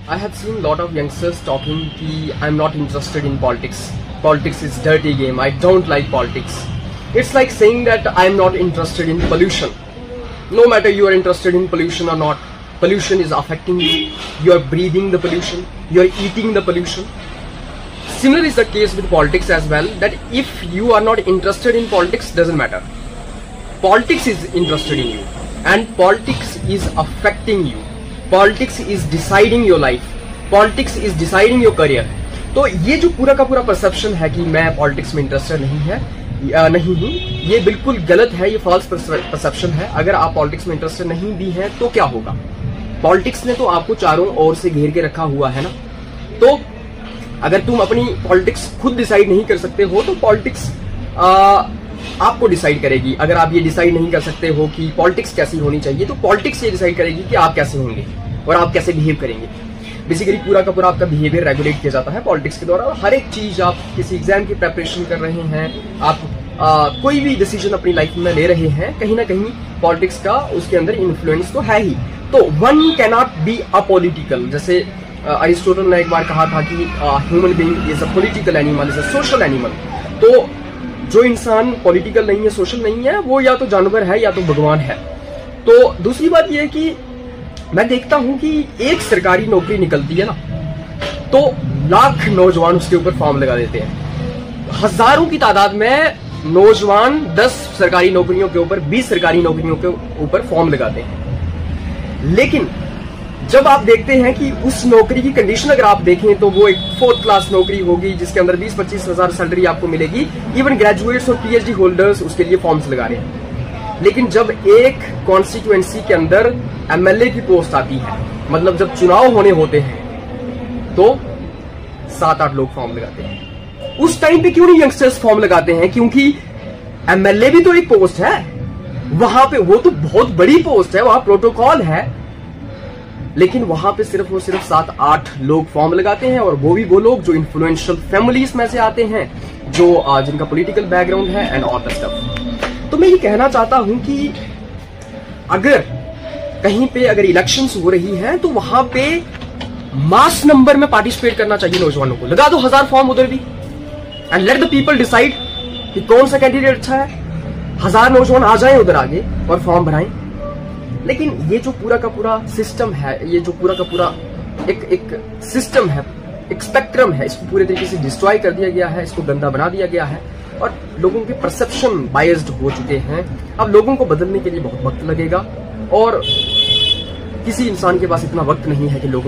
I have seen a lot of youngsters talking कि I'm not interested in politics. Politics is dirty game. I don't like politics. It's like saying that I'm not interested in pollution. No matter you are interested in pollution or not, pollution is affecting you. You are breathing the pollution. You are eating the pollution. Similar is the case with politics as well. That if you are not interested in politics, doesn't matter. Politics is interested in you, and politics is affecting you. Politics is deciding your life. Politics is deciding your career. तो ये जो पूरा का पूरा perception है कि मैं politics में इंटरेस्टेड नहीं हूँ, ये बिल्कुल गलत है, ये फॉल्स परसेप्शन है। अगर आप पॉलिटिक्स में इंटरेस्टेड नहीं भी हैं तो क्या होगा? पॉलिटिक्स ने तो आपको चारों ओर से घेर के रखा हुआ है ना। तो अगर तुम अपनी पॉलिटिक्स खुद डिसाइड नहीं कर सकते हो तो पॉलिटिक्स आपको डिसाइड करेगी। अगर आप ये डिसाइड नहीं कर सकते हो कि पॉलिटिक्स कैसी होनी चाहिए तो पॉलिटिक्स ये डिसाइड करेगी कि आप कैसे होंगे और आप कैसे बिहेव करेंगे। बेसिकली पूरा का पूरा आपका बिहेवियर रेगुलेट किया जाता है पॉलिटिक्स के द्वारा। हर एक चीज, आप किसी एग्जाम की प्रेपरेशन कर रहे हैं, आप कोई भी डिसीजन अपनी लाइफ में ले रहे हैं, कहीं ना कहीं पॉलिटिक्स का उसके अंदर इन्फ्लुएंस तो है ही। तो वन कैनॉट बी अपॉलिटिकल। जैसे अरिस्टोटल ने एक बार कहा था कि human being is a political animal, is a social animal. तो जो इंसान पॉलिटिकल नहीं है, सोशल नहीं है, वो या तो जानवर है या तो भगवान है। तो दूसरी बात यह है कि मैं देखता हूं कि एक सरकारी नौकरी निकलती है ना तो लाख नौजवान उसके ऊपर फॉर्म लगा देते हैं। हजारों की तादाद में नौजवान 10 सरकारी नौकरियों के ऊपर, 20 सरकारी नौकरियों के ऊपर फॉर्म लगाते हैं। लेकिन जब आप देखते हैं कि उस नौकरी की कंडीशन अगर आप देखें तो वो एक 4th क्लास नौकरी होगी जिसके अंदर 20-25 हजार सैलरी आपको मिलेगी। इवन ग्रेजुएट्स और पीएचडी होल्डर्स उसके लिए फॉर्म्स लगा रहे हैं। लेकिन जब एक कॉन्स्टिट्यूएंसी के अंदर एमएलए की पोस्ट आती है, मतलब जब चुनाव होने होते हैं, तो 7-8 लोग फॉर्म लगाते हैं। उस टाइम पे क्यों नहीं यंगस्टर्स फॉर्म लगाते हैं? क्योंकि एमएलए भी तो एक पोस्ट है, वहां पे वो तो बहुत बड़ी पोस्ट है, वहां प्रोटोकॉल है। लेकिन वहां पे सिर्फ और सिर्फ 7-8 लोग फॉर्म लगाते हैं, और वो भी वो लोग जो इन्फ्लुएंशियल फैमिलीज में से आते हैं, जो जिनका पॉलिटिकल बैकग्राउंड है एंड ऑल दैट स्टफ। तो मैं ये कहना चाहता हूं कि अगर कहीं पे अगर इलेक्शंस हो रही हैं तो वहां पे मास नंबर में पार्टिसिपेट करना चाहिए नौजवानों को। लगा दो 1000 फॉर्म उधर भी, and let the people decide कि कौन सा कैंडिडेट अच्छा है। 1000 नौजवान आ जाएं उधर आगे और फॉर्म भराएं। लेकिन ये जो पूरा का पूरा सिस्टम है, ये जो पूरा का पूरा एक सिस्टम है, एक स्पेक्ट्रम है, इसको पूरे तरीके से डिस्ट्रॉय कर दिया गया है, इसको गंदा बना दिया गया है, और लोगों के परसेप्शन बायस्ड हो चुके हैं। अब लोगों को बदलने के लिए बहुत वक्त लगेगा, और किसी इंसान के पास इतना वक्त नहीं है कि लोगों